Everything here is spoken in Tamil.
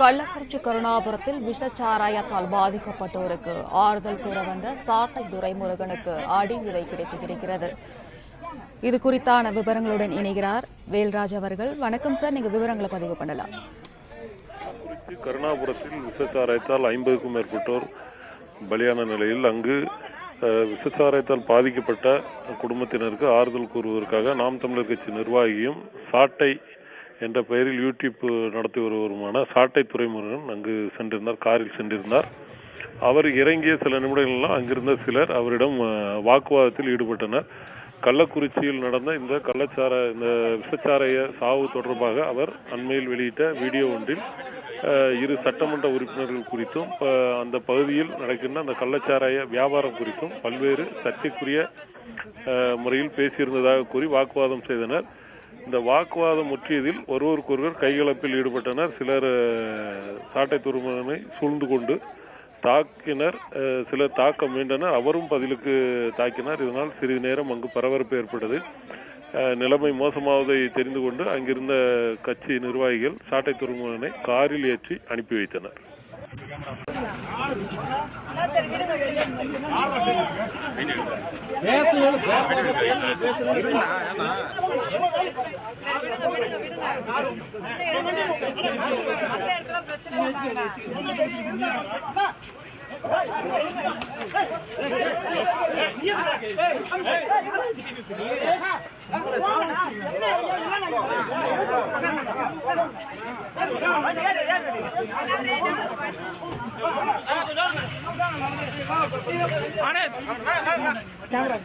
கள்ளக்குறிச்சி கருணாபுரத்தில் விஷச்சாராயத்தால் பாதிக்கப்பட்டோருக்கு ஆறுதல் கூற வந்த சாட்டை துரைமுருகனுக்கு அடி உதை கிடைத்திருக்கிறது. இது குறித்தான விவரங்களுடன் இணைகிறார் வேல்ராஜ் அவர்கள். வணக்கம் சார், நீங்க விவரங்களை பதிவு பண்ணலாம். கருணாபுரத்தில் விஷச்சாராயத்தால் 50க்கும் மேற்பட்டோர் பலியான நிலையில் அங்கு விஷச்சாராயத்தால் பாதிக்கப்பட்ட குடும்பத்தினருக்கு ஆறுதல் கூறுவதற்காக நாம் தமிழர் கட்சி நிர்வாகியும் சாட்டை என்ற பெயரில் யூடியூப் நடத்தி வருவருமான சாட்டை துரைமுருகன் அங்கு சென்றிருந்தார், காரில் சென்றிருந்தார். அவர் இறங்கிய சில நிமிடங்கள்லாம் அங்கிருந்த சிலர் அவரிடம் வாக்குவாதத்தில் ஈடுபட்டனர். கள்ளக்குறிச்சியில் நடந்த இந்த விஷச்சாராய சாவு தொடர்பாக அவர் அண்மையில் வெளியிட்ட வீடியோ ஒன்றில் இரு சட்டமன்ற உறுப்பினர்கள் குறித்தும் அந்த பகுதியில் நடக்கின்ற அந்த கள்ளச்சாராய வியாபாரம் குறித்தும் பல்வேறு சர்ச்சைக்குரிய முறையில் பேசியிருந்ததாக கூறி வாக்குவாதம் செய்தனர். இந்த வாக்குவாதம் முற்றியதில் ஒருவருக்கொருவர் கைகலப்பில் ஈடுபட்டனர். சிலர் சாட்டை துரைமுருகனை சூழ்ந்து கொண்டு தாக்கினர், சிலர் தாக்க மீண்டனர், அவரும் பதிலுக்கு தாக்கினார். இதனால் சிறிது நேரம் அங்கு பரபரப்பு ஏற்பட்டது. நிலைமை மோசமாவதை தெரிந்து கொண்டு அங்கிருந்த கட்சி நிர்வாகிகள் சாட்டை துரைமுருகனை காரில் ஏற்றி அனுப்பி வைத்தனர். Camera.